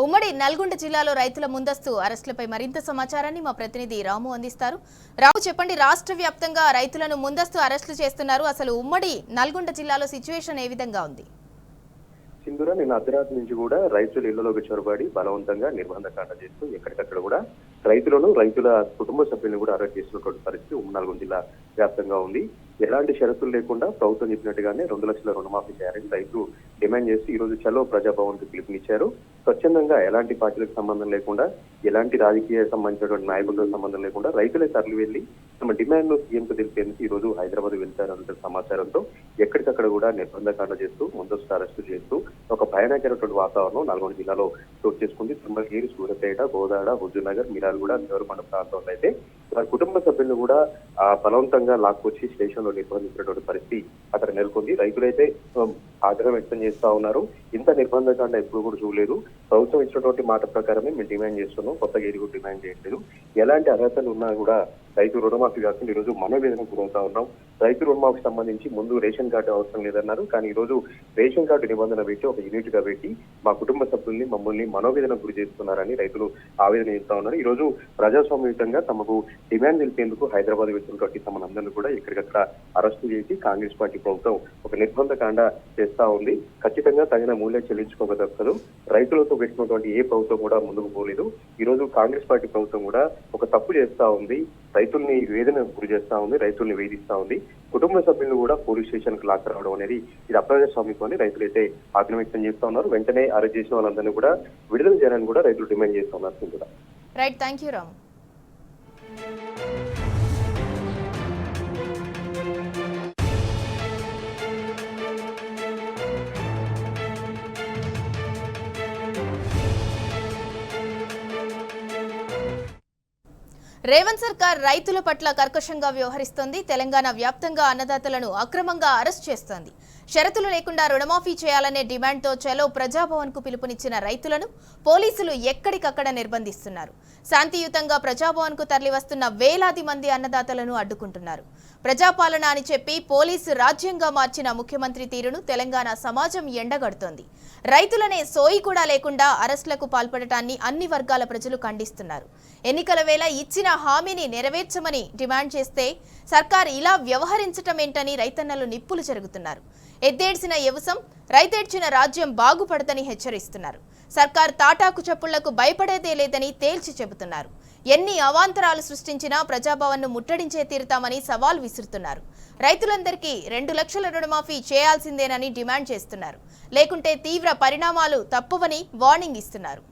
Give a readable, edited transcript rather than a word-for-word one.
ఉమ్మడి నల్గొండ జిల్లాలో రైతుల ముందస్తు అరెస్టులపై మరింత సమాచారాన్ని మా ప్రతినిధి రాము అందిస్తారు. రాము, చెప్పండి, రాష్ట్ర వ్యాప్తంగా రైతులను ముందస్తు అరెస్టులు చేస్తున్నారు. అసలు ఉమ్మడి నల్గొండ జిల్లాలో సిచ్యువేషన్ ఏ విధంగా ఉంది? సింధూర నిన్న అర్ధరాత్రి నుంచి కూడా రైతుల ఇళ్లలోకి చొరబడి బలవంతంగా నిర్బంధకాండ చేస్తూ ఎక్కడికక్కడ కూడా రైతులను రైతుల కుటుంబ సభ్యులను కూడా అరెస్ట్ చేసినటువంటి పరిస్థితి ఉమ్మడి నల్గొండ జిల్లా వ్యాప్తంగా ఉంది. ఎలాంటి షరతులు లేకుండా ప్రభుత్వం చెప్పినట్టుగానే 2 లక్షల రుణమాఫీ చేయాలని రైతులు డిమాండ్ చేసి ఈ రోజు చలో ప్రజాభవన్ కు పిలుపునిచ్చారు. స్వచ్ఛందంగా ఎలాంటి పార్టీలకు సంబంధం లేకుండా, ఎలాంటి రాజకీయ సంబంధించినటువంటి నాయకులతో సంబంధం లేకుండా రైతులే తరలి వెళ్లి తమ డిమాండ్ ను సీఎంకు తెలిపేందుకు ఈ రోజు హైదరాబాద్ వెళ్తారన్న సమాచారంతో ఎక్కడికక్కడ కూడా నిర్బంధకాండ చేస్తూ ముందస్తు అరెస్టు చేస్తూ ఒక భయానకరమైనటువంటి వాతావరణం నల్గొండ జిల్లాలో చోటు చేసుకుంది. తుమ్మగిరి, సూర్యాపేట, గోదాడ, హుజూర్నగర్, మిరాల్గూడ, దేవరకొండ ప్రాంతంలో అయితే వారి కుటుంబ సభ్యులను కూడా బలవంతంగా లాక్కొచ్చి స్టేషన్ లో నిర్బంధించినటువంటి పరిస్థితి అక్కడ నెలకొంది. రైతులైతే ఆగ్రహం వ్యక్తం చేస్తా ఉన్నారు. ఇంత నిర్బంధకాండ ఎప్పుడు కూడా చూడలేదు. ప్రభుత్వం ఇచ్చినటువంటి మాట ప్రకారమే మేము డిమాండ్ చేస్తున్నాం, కొత్తగా ఏది కూడా డిమాండ్ చేయట్లేదు. ఎలాంటి అర్హతలు ఉన్నా కూడా రైతు రుణమాఫీ కాకుండా ఈ రోజు మనోవేదనకు గురవుతా ఉన్నాం. రైతు రుణమాఫీకి సంబంధించి ముందు రేషన్ కార్డు అవసరం లేదన్నారు, కానీ ఈ రోజు రేషన్ కార్డు నిబంధన పెట్టి ఒక యూనిట్ గా పెట్టి మా కుటుంబ సభ్యుల్ని మమ్మల్ని మనోవేదనకు గురి చేస్తున్నారని రైతులు ఆవేదన చేస్తా ఉన్నారు. ఈ రోజు ప్రజాస్వామ్యయుతంగా తమకు డిమాండ్ తెలిపేందుకు హైదరాబాద్ వెళ్తున్నటువంటి తమనందరినీ కూడా ఎక్కడికక్కడ అరెస్టు చేసి కాంగ్రెస్ పార్టీ ప్రభుత్వం ఒక నిర్బంధకాండ చేస్తా ఉంది. ఖచ్చితంగా తగిన మూల్యం చెల్లించుకోక తప్పదు. రైతులతో పెట్టినటువంటి ఏ ప్రభుత్వం కూడా ముందుకు పోలేదు. ఈ రోజు కాంగ్రెస్ పార్టీ ప్రభుత్వం కూడా ఒక తప్పు చేస్తా ఉంది. రైతుల్ని వేదన గురి చేస్తా ఉంది, రైతుల్ని వేధిస్తా ఉంది. కుటుంబ సభ్యులను కూడా పోలీస్ స్టేషన్ కు లాక్ రావడం అనేది ఇది అప్రజాస్వామికం అని రైతులైతే ఆగ్రహం వ్యక్తం చేస్తా ఉన్నారు. వెంటనే అరెస్ట్ చేసిన వాళ్ళందరినీ కూడా విడుదల చేయాలని కూడా రైతులు డిమాండ్ చేస్తా ఉన్నారు. Right, thank you Ram. Revanth సర్కార్ రైతుల పట్ల కర్కశంగా వ్యవహరిస్తోంది. తెలంగాణ వ్యాప్తంగా అన్నదాతలను అక్రమంగా అరెస్ట్ చేస్తోంది. షరతులు లేకుండా రుణమాఫీ చేయాలనే డిమాండ్తో చలో ప్రజాభవన్ కు పిలుపునిచ్చిన రైతులను పోలీసులు ఎక్కడికక్కడ నిర్బంధిస్తున్నారు. శాంతియుతంగా ప్రజాభవన్ కు తరలివస్తున్న వేలాది మంది అన్నదాతలను అడ్డుకుంటున్నారు. ప్రజాపాలన అని చెప్పి పోలీసు రాజ్యంగా మార్చిన ముఖ్యమంత్రి తీరును తెలంగాణ సమాజం ఎండగడుతోంది. రైతులనే సోయి కూడా లేకుండా అరెస్టులకు పాల్పడటాన్ని అన్ని వర్గాల ప్రజలు ఖండిస్తున్నారు. ఎన్నికల వేళ ఇచ్చిన హామీని నెరవేర్చమని డిమాండ్ చేస్తే సర్కార్ ఇలా వ్యవహరించటం ఏంటని రైతన్నలు నిప్పులు చెరుగుతున్నారు. ఎద్దేడ్చిన యవసం, రైతేడ్చిన రాజ్యం బాగుపడదని హెచ్చరిస్తున్నారు. సర్కార్ తాటాకు చప్పుళ్లకు భయపడేదే లేదని తేల్చి చెబుతున్నారు. ఎన్ని అవాంతరాలు సృష్టించినా ప్రజాభవన్ను ముట్టడించే తీరుతామని సవాల్ విసురుతున్నారు. రైతులందరికీ 2 లక్షల రుణమాఫీ చేయాల్సిందేనని డిమాండ్ చేస్తున్నారు. లేకుంటే తీవ్ర పరిణామాలు తప్పవని వార్నింగ్ ఇస్తున్నారు.